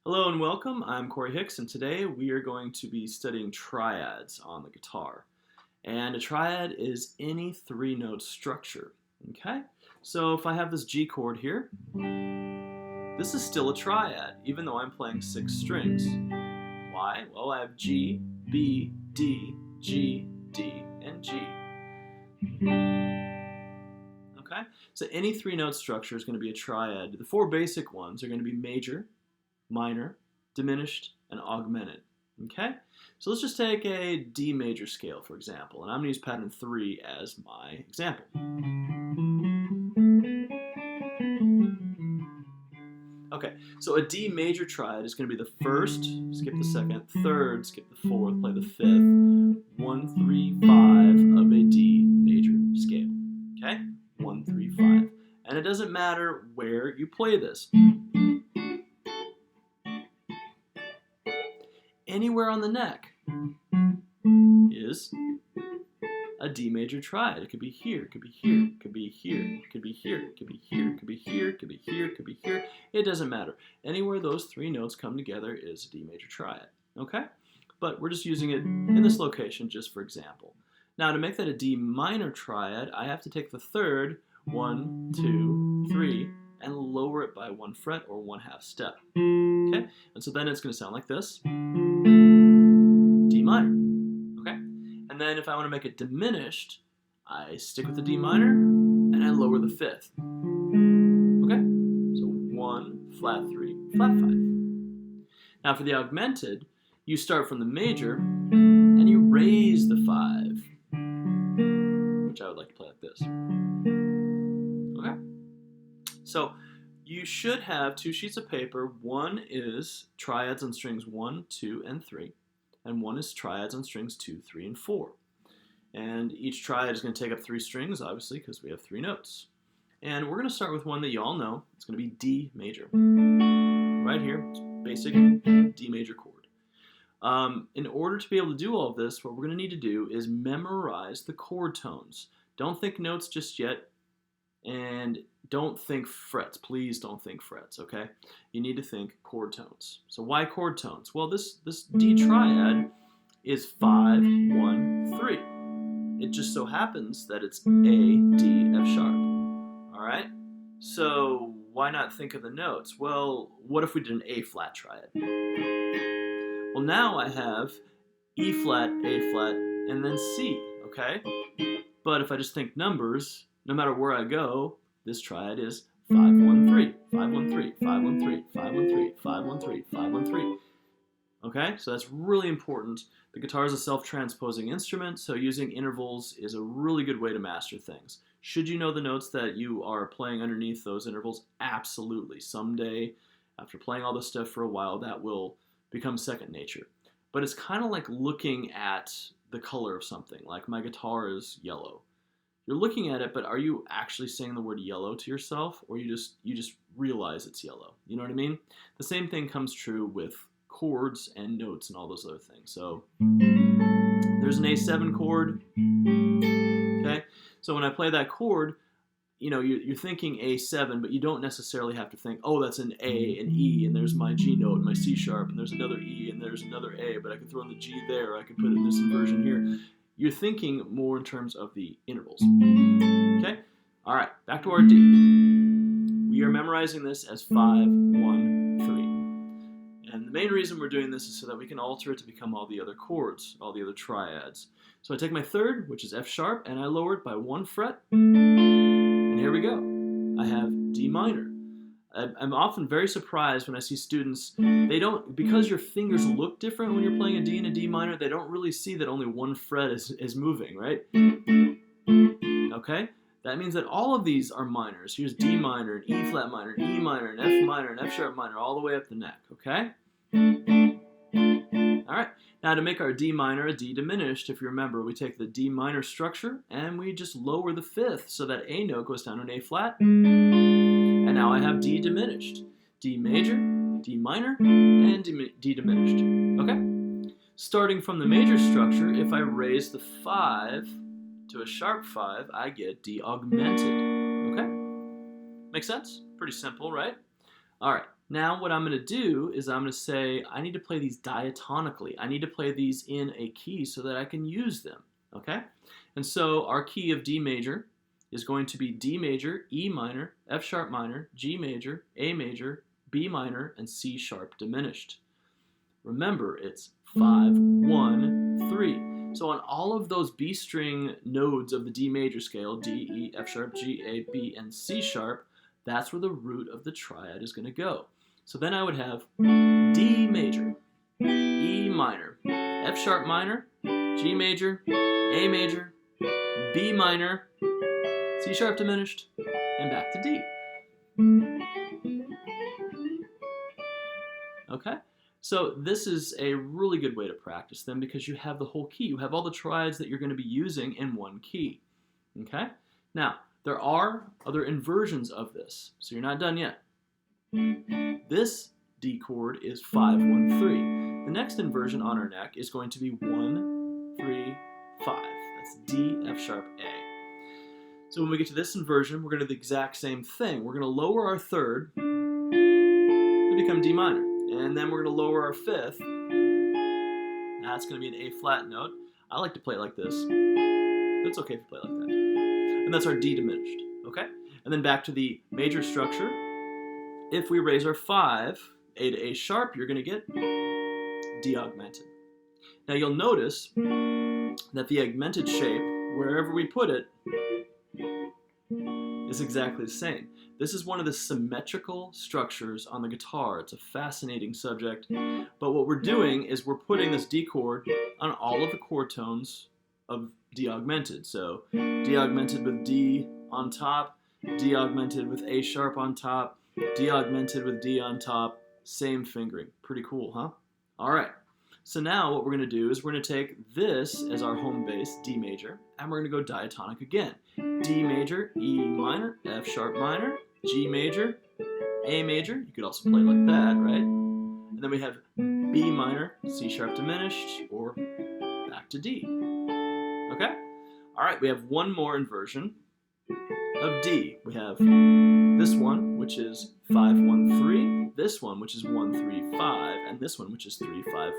Hello and welcome. I'm Corey Hicks, and today we are going to be studying triads on the guitar. And a triad is any three-note structure. Okay? So if I have this G chord here, this is still a triad, even though I'm playing 6 strings. Why? Well, I have G, B, D, G, D, and G. Okay? So any three-note structure is going to be a triad. The 4 basic ones are going to be major, minor, diminished, and augmented. Okay? So let's just take a D major scale, for example, and I'm going to use pattern 3 as my example. Okay, so a D major triad is going to be the first, skip the second, third, skip the fourth, play the fifth, 1, 3, 5 of a D major scale. Okay? 1, 3, 5. And it doesn't matter where you play this. Anywhere on the neck is a D major triad. It could be here, it could be here, it could be here, it could be here, it could be here, it could be here, it could be here, it could be here. It doesn't matter. Anywhere those 3 notes come together is a D major triad. Okay? But we're just using it in this location just for example. Now to make that a D minor triad, I have to take the third, 1, 2, 3, and lower it by 1 fret or 1/2 step. Okay? And so then it's going to sound like this. D minor. Okay? And then if I want to make it diminished, I stick with the D minor and I lower the 5th. Okay? So 1, flat 3, flat 5. Now for the augmented, you start from the major and you raise the 5, which I would like to play like this. Okay? So you should have 2 sheets of paper. One is triads on strings 1, 2, and 3. And one is triads on strings 2, 3, and 4. And each triad is going to take up 3 strings, obviously, because we have 3 notes. And we're going to start with one that you all know. It's going to be D major. Right here, it's basic D major chord. In order to be able to do all of this, what we're going to need to do is memorize the chord tones. Don't think notes just yet. And don't think frets. Please don't think frets, okay? You need to think chord tones. So why chord tones? Well, this D triad is 5, 1, 3. It just so happens that it's A, D, F sharp. All right? So why not think of the notes? Well, what if we did an A flat triad? Well, now I have E flat, A flat, and then C, okay? But if I just think numbers, no matter where I go, this triad is 5, 1, 3, 5, 1, 3, 5, 1, 3, 5, 1, 3, 5, 1, 3, 5, 1, 3. Okay, so that's really important. The guitar is a self-transposing instrument, so using intervals is a really good way to master things. Should you know the notes that you are playing underneath those intervals? Absolutely. Someday, after playing all this stuff for a while, that will become second nature. But it's kind of like looking at the color of something. Like my guitar is yellow. You're looking at it, but are you actually saying the word yellow to yourself, or you just realize it's yellow? You know what I mean? The same thing comes true with chords and notes and all those other things. So there's an A7 chord. Okay, so when I play that chord, you know, you're thinking A7, but you don't necessarily have to think, oh, that's an A and E, and there's my G note and my C sharp, and there's another E and there's another A, but I can throw in the G there, I can put in this inversion here. You're thinking more in terms of the intervals. Okay? All right, back to our D. We are memorizing this as 5, 1, 3. And the main reason we're doing this is so that we can alter it to become all the other chords, all the other triads. So I take my third, which is F sharp, and I lower it by 1 fret. And here we go. I have D minor. I'm often very surprised when I see students, they don't, because your fingers look different when you're playing a D and a D minor, they don't really see that only 1 fret is moving, right? Okay? That means that all of these are minors. Here's D minor, and E flat minor, and E minor, and F minor, and F sharp minor, all the way up the neck, okay? All right, now to make our D minor a D diminished, if you remember, we take the D minor structure, and we just lower the 5th, so that A note goes down to an A flat. And now I have D diminished. D major, D minor, and D diminished. Okay? Starting from the major structure, if I raise the 5 to a sharp 5, I get D augmented. Okay? Make sense? Pretty simple, right? All right. Now what I'm going to do is I'm going to say I need to play these diatonically. I need to play these in a key so that I can use them, okay? And so our key of D major is going to be D major, E minor, F sharp minor, G major, A major, B minor, and C sharp diminished. Remember, it's 5, 1, 3. So on all of those B string nodes of the D major scale, D, E, F sharp, G, A, B, and C sharp, that's where the root of the triad is going to go. So then I would have D major, E minor, F sharp minor, G major, A major, B minor, C sharp diminished, and back to D. Okay? So this is a really good way to practice them because you have the whole key. You have all the triads that you're going to be using in one key. Okay? Now, there are other inversions of this, so you're not done yet. This D chord is 5, 1, 3. The next inversion on our neck is going to be 1, 3, 5. That's D, F sharp, A. So when we get to this inversion, we're going to do the exact same thing. We're going to lower our third to become D minor. And then we're going to lower our fifth. That's going to be an A flat note. I like to play it like this. But it's okay if you play it like that. And that's our D diminished. Okay? And then back to the major structure. If we raise our 5, A to A sharp, you're going to get D augmented. Now you'll notice that the augmented shape, wherever we put it, is exactly the same. This is one of the symmetrical structures on the guitar. It's a fascinating subject. But what we're doing is we're putting this D chord on all of the chord tones of D augmented. So D augmented with D on top, D augmented with A sharp on top, D augmented with D on top, same fingering. Pretty cool, huh? All right. So now what we're going to do is we're going to take this as our home bass, D major, and we're going to go diatonic again. D major, E minor, F sharp minor, G major, A major. You could also play like that, right? And then we have B minor, C sharp diminished, or back to D. Okay? All right, we have one more inversion of D. We have this one, which is 5, 1, 3, this one, which is 1, 3, 5, and this one, which is 3, 5, 1.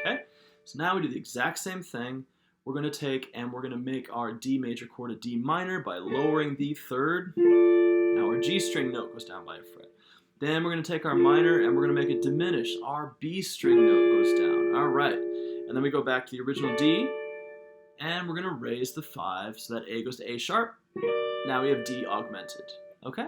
Okay? So now we do the exact same thing. We're going to take and we're going to make our D major chord a D minor by lowering the third. Now our G string note goes down by a fret. Then we're going to take our minor and we're going to make it diminish. Our B string note goes down. All right. And then we go back to the original D, and we're going to raise the 5 so that A goes to A sharp. Now we have D augmented. Okay?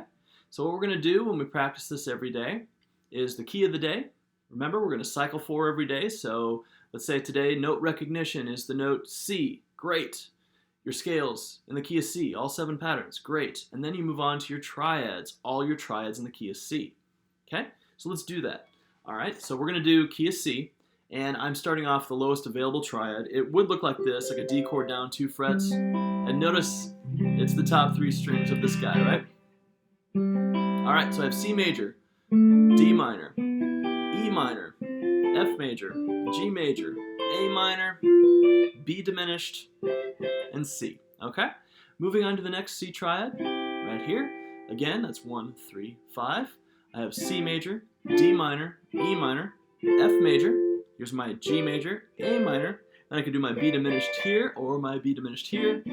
So what we're going to do when we practice this every day is the key of the day. Remember, we're going to cycle 4 every day. So let's say today note recognition is the note C. Great. Your scales in the key of C, all 7 patterns. Great. And then you move on to your triads, all your triads in the key of C. Okay? So let's do that. All right? So we're going to do key of C. And I'm starting off the lowest available triad. It would look like this, like a D chord down 2 frets. And notice it's the top 3 strings of this guy, right? All right, so I have C major, D minor, E minor, F major, G major, A minor, B diminished, and C. Okay? Moving on to the next C triad, right here. Again, that's 1, 3, 5. I have C major, D minor, E minor, F major. Here's my G major, A minor. Then I can do my B diminished here or my B diminished here.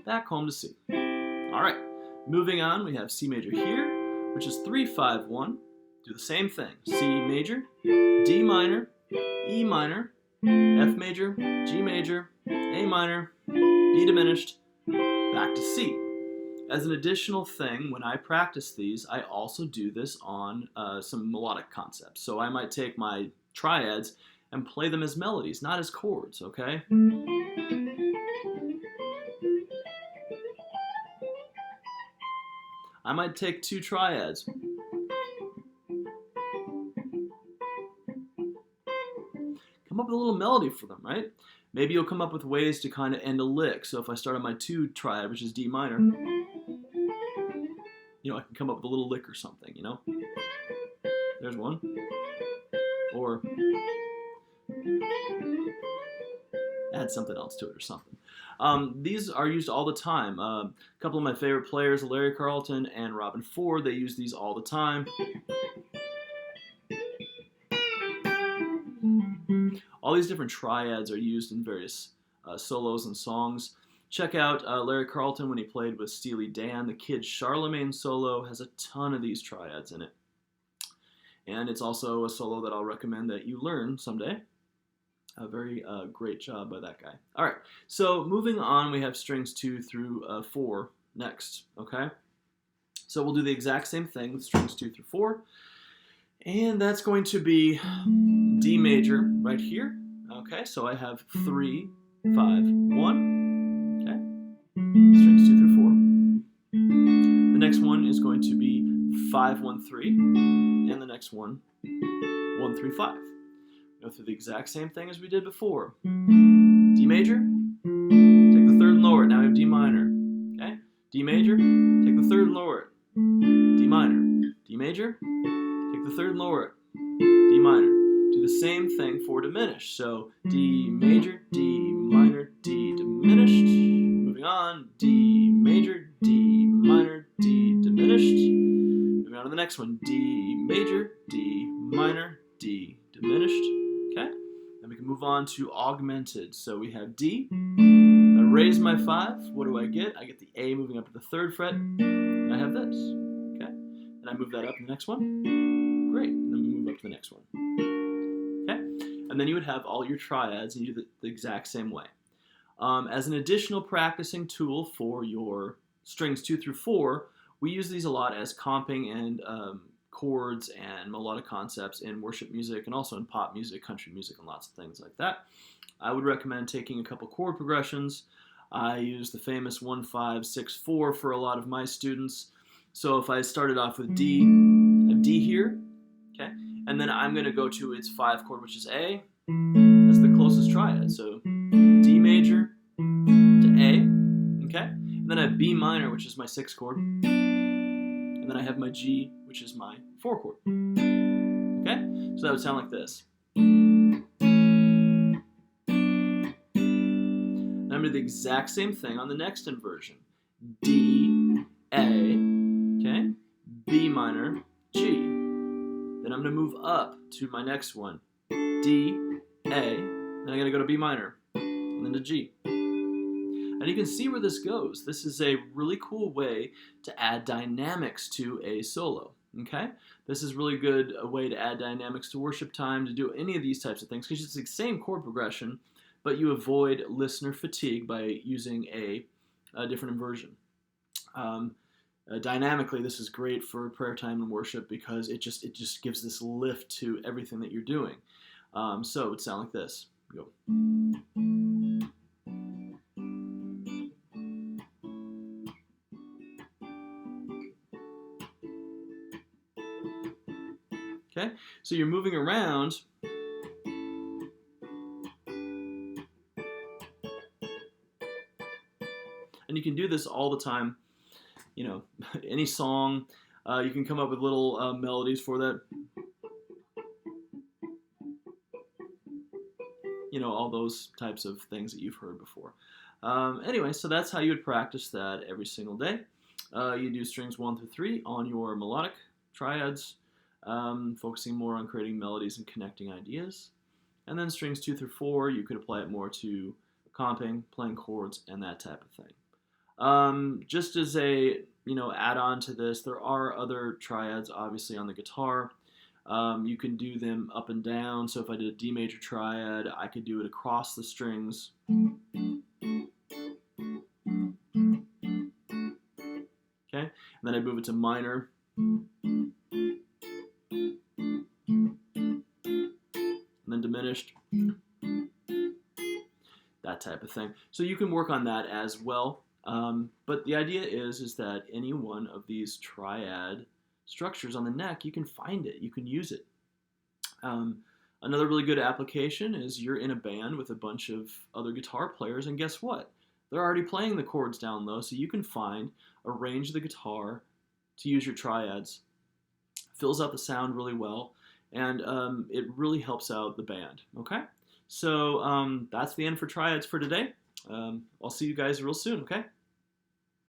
Back home to C. All right. Moving on, we have C major here, which is 3, 5, 1. Do the same thing. C major, D minor, E minor, F major, G major, A minor, B diminished, back to C. As an additional thing, when I practice these, I also do this on some melodic concepts. So I might take my triads and play them as melodies, not as chords, okay? I might take 2 triads. Come up with a little melody for them, right? Maybe you'll come up with ways to kind of end a lick. So if I start on my 2 triad, which is D minor, you know, I can come up with a little lick or something, you know? There's one. Or add something else to it or something. These are used all the time. A couple of my favorite players, Larry Carlton and Robin Ford, they use these all the time. all these different triads are used in various solos and songs. Check out Larry Carlton when he played with Steely Dan. The Kid Charlemagne solo has a ton of these triads in it. And it's also a solo that I'll recommend that you learn someday. A very great job by that guy. All right, so moving on, we have strings 2 through 4 next, okay? So we'll do the exact same thing with strings 2 through 4. And that's going to be D major right here. Okay, so I have 3, 5, 1. Okay, strings 2 through 4. The next one is going to be 5, 1, 3, and the next one 1, 3, 5. Go through the exact same thing as we did before. D major, take the 3rd and lower it. Now we have D minor. Okay, D major, take the 3rd and lower it. D minor, D major, take the 3rd and lower it. D minor. Do the same thing for diminished. So D major, D minor, D diminished. Moving on, D major, D minor, D diminished. Moving on to the next one, D major, D minor, D diminished. Okay, then we can move on to augmented. So we have D. I raise my 5. What do I get? I get the A moving up to the 3rd fret. And I have this. Okay, and I move that up in the next one. Great, and then we move up to the next one. Okay, and then you would have all your triads, and you do the exact same way. As an additional practicing tool for your strings 2 through 4, we use these a lot as comping and chords and melodic concepts in worship music and also in pop music, country music, and lots of things like that. I would recommend taking a couple chord progressions. I use the famous 1, 5, 6, 4 for a lot of my students. So if I started off with D, I have D here, okay, and then I'm going to go to its 5 chord, which is A. That's the closest triad. So D major to A, okay, and then I have B minor, which is my 6th chord, and then I have my G, which is my 4 chord. Okay, so that would sound like this. Now I'm going to do the exact same thing on the next inversion. D, A, okay, B minor, G. Then I'm going to move up to my next one. D, A, then I'm going to go to B minor, and then to G. And you can see where this goes. This is a really cool way to add dynamics to a solo. Okay, this is really good a way to add dynamics to worship time, to do any of these types of things, because it's the same chord progression, but you avoid listener fatigue by using a different inversion. Dynamically, this is great for prayer time and worship because it just gives this lift to everything that you're doing. So it would sound like this. Go. Okay, so you're moving around. And you can do this all the time. You know, any song, you can come up with little melodies for that. You know, all those types of things that you've heard before. Anyway, so that's how you would practice that every single day. You do strings 1 through 3 on your melodic triads, focusing more on creating melodies and connecting ideas. And then strings 2 through 4, you could apply it more to comping, playing chords, and that type of thing. Just as a add-on to this, there are other triads obviously on the guitar. You can do them up and down. So if I did a D major triad, I could do it across the strings. Okay, and then I'd move it to minor. And then diminished. That type of thing. So you can work on that as well. But the idea is that any one of these triad structures on the neck, you can find it, you can use it. Another really good application is you're in a band with a bunch of other guitar players, and guess what? They're already playing the chords down low, so you can find a range of the guitar to use your triads. Fills out the sound really well, and it really helps out the band, okay? So that's the end for triads for today. I'll see you guys real soon, okay?